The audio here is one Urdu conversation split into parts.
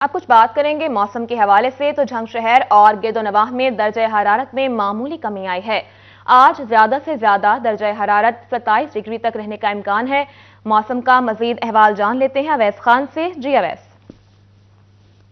اب کچھ بات کریں گے موسم کے حوالے سے تو جھنگ شہر اور گرد و نواح میں درجہ حرارت میں معمولی کمی آئی ہے۔ آج زیادہ سے زیادہ درجہ حرارت 27 ڈگری تک رہنے کا امکان ہے۔ موسم کا مزید احوال جان لیتے ہیں اویس خان سے۔ جی اویس۔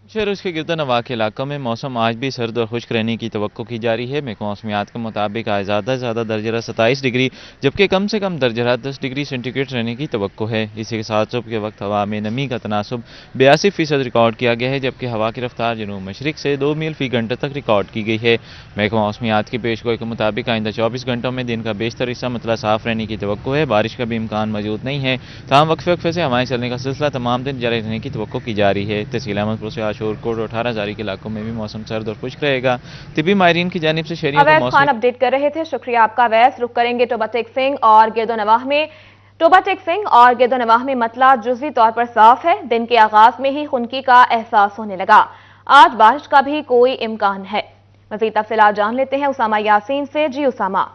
شہر اس کے گرد و نواح کے علاقوں میں موسم آج بھی سرد اور خشک رہنے کی توقع کی جا رہی ہے۔ محکمہ موسمیات کے مطابق آج زیادہ سے زیادہ درجہ حرارت 27 ڈگری جبکہ کم سے کم درجہ حرارت 10 ڈگری سینٹی گریڈ رہنے کی توقع ہے۔ اسی کے ساتھ صبح کے وقت ہوا میں نمی کا تناسب 82% ریکارڈ کیا گیا ہے جبکہ ہوا کی رفتار جنوب مشرق سے 2 میل فی گھنٹہ تک ریکارڈ کی گئی ہے۔ محکمہ موسمیات کی پیش گوئی کے مطابق آئندہ 24 گھنٹوں میں دن کا بیشتر حصہ مطلع صاف رہنے کی توقع ہے۔ بارش کا بھی امکان موجود نہیں ہے، تاہم وقفے وقفے سے ہوائیں چلنے کا سلسلہ تمام دن جاری رہنے کی توقع کی جا رہی ہے۔ تحصیل احمد پور سے عاشور کوٹ اور 18 کے علاقوں میں بھی موسم سرد اور خشک رہے گا۔ طبی ماہرین کی جانب سے شہریوں کو اویس خان اپڈیٹ کر رہے تھے، شکریہ آپ کا اویس۔ رخ کریں گے ٹوبہ ٹیک سنگھ اور گرد و نواح میں۔ ٹوبہ ٹیک سنگھ اور گرد و نواح میں مطلع جزوی طور پر صاف ہے، دن کے آغاز میں ہی خنکی کا احساس ہونے لگا۔ آج بارش کا بھی کوئی امکان ہے۔ مزید تفصیلات جان لیتے ہیں اسامہ یاسین سے۔ جی اسامہ۔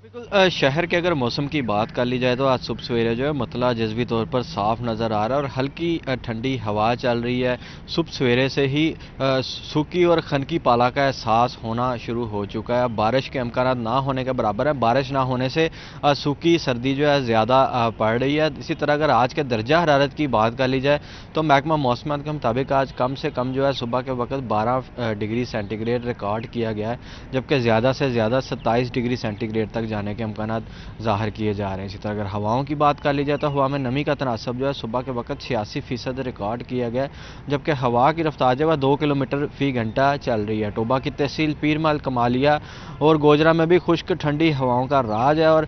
بالکل، شہر کے اگر موسم کی بات کر لی جائے تو آج صبح سویرے جو ہے مطلع جزوی طور پر صاف نظر آ رہا ہے اور ہلکی ٹھنڈی ہوا چل رہی ہے۔ صبح سویرے سے ہی سوکھی اور خنکی پالا کا احساس ہونا شروع ہو چکا ہے۔ بارش کے امکانات نہ ہونے کے برابر ہے، بارش نہ ہونے سے سوکھی سردی جو ہے زیادہ پڑ رہی ہے۔ اسی طرح اگر آج کے درجہ حرارت کی بات کر لی جائے تو محکمہ موسمیات کے مطابق آج کم سے کم جو ہے صبح کے وقت 12 ڈگری سینٹی گریڈ ریکارڈ کیا گیا ہے جبکہ زیادہ سے زیادہ 27 ڈگری سینٹی گریڈ تک جانے کے امکانات ظاہر کیے جا رہے ہیں۔ اسی طرح اگر ہواؤں کی بات کر لی جائے تو ہوا میں نمی کا تناسب جو ہے صبح کے وقت 86% ریکارڈ کیا گیا ہے جبکہ ہوا کی رفتار جو ہے 2 کلومیٹر فی گھنٹہ چل رہی ہے۔ ٹوبہ کی تحصیل پیرمل، کمالیہ اور گوجرا میں بھی خشک ٹھنڈی ہواؤں کا راج ہے اور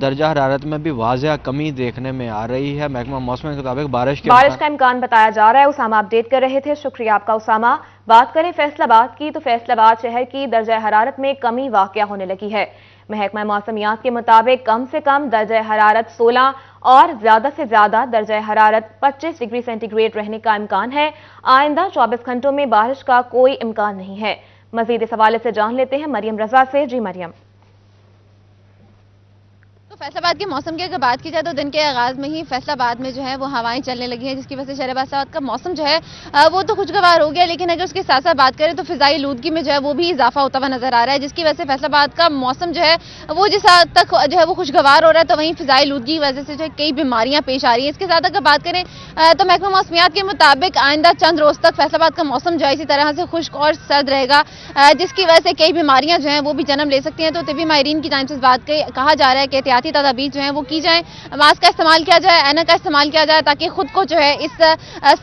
درجہ حرارت میں بھی واضح کمی دیکھنے میں آ رہی ہے۔ محکمہ موسم کے مطابق بارش کا امکان بتایا جا رہا ہے۔ اسامہ اپڈیٹ کر رہے تھے، شکریہ آپ کا اسامہ۔ بات کریں فیصل آباد کی تو فیصل آباد شہر کی درجہ حرارت میں کمی واقع ہونے لگی ہے۔ محکمہ موسمیات کے مطابق کم سے کم درجہ حرارت 16 اور زیادہ سے زیادہ درجہ حرارت 25 ڈگری سینٹی گریڈ رہنے کا امکان ہے۔ آئندہ 24 گھنٹوں میں بارش کا کوئی امکان نہیں ہے۔ مزید اس حوالے سے جان لیتے ہیں مریم رضا سے۔ جی مریم۔ فیصل آباد کے موسم کی اگر بات کی جائے تو دن کے آغاز میں ہی فیصل آباد میں جو ہے وہ ہوائیں چلنے لگی ہیں جس کی وجہ سے شہر فیصل آباد کا موسم جو ہے وہ تو خوشگوار ہو گیا، لیکن اگر اس کے ساتھ ساتھ بات کریں تو فضائی آلودگی میں جو ہے وہ بھی اضافہ ہوتا ہوا نظر آ رہا ہے جس کی وجہ سے فیصل آباد کا موسم جو ہے وہ جس حد تک جو ہے وہ خوشگوار ہو رہا ہے تو وہیں فضائی آلودگی کی وجہ سے جو ہے کئی بیماریاں پیش آ رہی ہیں۔ اس کے ساتھ اگر بات کریں تو محکمہ موسمیات کے مطابق آئندہ چند روز تک فیصل آباد کا موسم جو ہے اسی طرح سے خشک اور سرد رہے گا جس کی وجہ سے کئی بیماریاں جو ہیں وہ بھی جنم لے سکتی ہیں۔ تو طبی ماہرین کی جانب سے اس بات کہا جا رہا ہے کہ احتیاطی تدابیر جو ہیں وہ کی جائیں، ماسک کا استعمال کیا جائے، اینک کا استعمال کیا جائے تاکہ خود کو جو ہے اس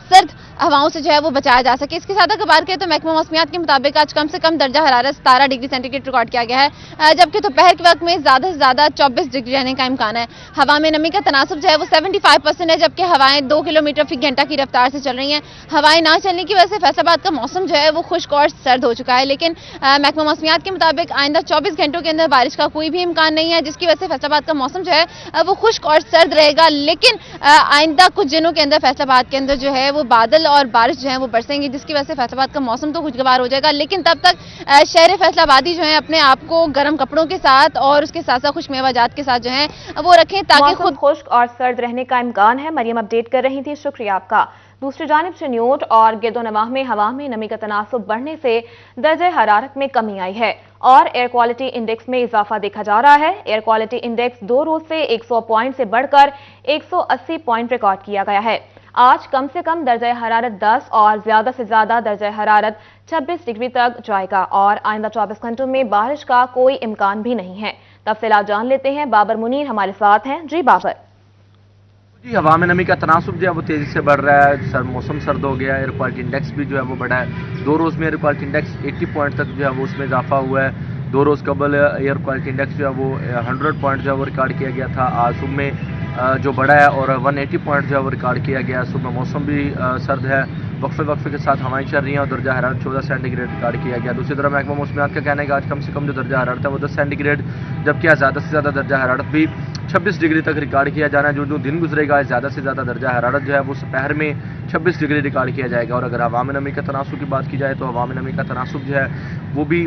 سرد ہواؤں سے جو ہے وہ بچایا جا سکے۔ اس کے ساتھ اگر بات کریں تو محکمہ موسمیات کے مطابق آج کم سے کم درجہ حرارت 17 ڈگری سینٹی گریڈ ریکارڈ کیا گیا ہے جبکہ دوپہر کے وقت میں زیادہ سے زیادہ 24 ڈگری رہنے کا امکان ہے۔ ہوا میں نمی کا تناسب جو ہے وہ 75% ہے جبکہ ہوائیں 2 کلومیٹر فی گھنٹہ کی رفتار سے چل رہی ہیں۔ ہوائیں نہ چلنے کی وجہ سے فیصل آباد کا موسم جو ہے وہ خشک اور سرد ہو چکا ہے، لیکن محکمہ موسمیات کے مطابق آئندہ 24 گھنٹوں کے اندر بارش کا کوئی بھی امکان نہیں ہے جس کی وجہ سے فیصل آباد کا موسم جو ہے وہ خشک اور سرد رہے گا، لیکن آئندہ کچھ دنوں کے اندر فیصل آباد کے اندر جو ہے وہ بادل اور بارش جو ہے وہ برسیں گی جس کی وجہ سے فیصل آباد کا موسم تو خوشگوار ہو جائے گا، لیکن تب تک شہر فیصل آبادی جو ہے اپنے آپ کو گرم کپڑوں کے ساتھ اور اس کے ساتھ ساتھ خوش میوہ جات کے ساتھ جو ہے وہ رکھیں تاکہ خود خشک اور سرد رہنے کا امکان ہے۔ مریم اپڈیٹ کر رہی تھی، شکریہ آپ کا۔ دوسری جانب چنیوٹ اور گرد و نواح میں ہوا میں نمی کا تناسب بڑھنے سے درجہ حرارت میں کمی آئی ہے اور ایئر کوالٹی انڈیکس میں اضافہ دیکھا جا رہا ہے۔ ایئر کوالٹی انڈیکس 2 روز سے 100 پوائنٹ سے بڑھ کر 180 پوائنٹ ریکارڈ کیا گیا ہے۔ آج کم سے کم درجہ حرارت 10 اور زیادہ سے زیادہ درجہ حرارت 26 ڈگری تک جائے گا اور آئندہ 24 گھنٹوں میں بارش کا کوئی امکان بھی نہیں ہے۔ تفصیلات جان لیتے ہیں، بابر منیر ہمارے ساتھ ہیں۔ جی بابر۔ جی، ہوا میں نمی کا تناسب جو ہے وہ تیزی سے بڑھ رہا ہے، موسم سرد ہو گیا ہے، ایئر کوالٹی انڈیکس بھی جو ہے وہ بڑھا ہے۔ 2 روز میں ایئر کوالٹی انڈیکس 80 پوائنٹ تک جو ہے وہ اس میں اضافہ ہوا ہے۔ 2 روز قبل ایئر کوالٹی انڈیکس جو ہے وہ 100 پوائنٹ جو ہے وہ ریکارڈ کیا گیا تھا، آج صبح میں جو بڑھا ہے اور 180 پوائنٹ جو ہے وہ ریکارڈ کیا گیا ہے۔ صبح موسم بھی سرد ہے، وقفے کے ساتھ ہوائیں چل رہی ہیں اور درجہ حرارت 14 سینٹی گریڈ ریکارڈ کیا گیا۔ دوسری طرف محکمہ موسمیات کا کہنا ہے کہ آج کم سے کم جو درجہ حرارت ہے وہ 10 سینٹی گریڈ جبکہ زیادہ سے زیادہ درجہ حرارت بھی 26 ڈگری تک ریکارڈ کیا جا رہا ہے۔ جو دن گزرے گا زیادہ سے زیادہ درجہ حرارت جو ہے وہ دوپہر میں 26 ڈگری ریکارڈ کیا جائے گا۔ اور اگر ہوا میں نمی کا تناسب کی بات کی جائے تو ہوا میں نمی کا تناسب جو ہے وہ بھی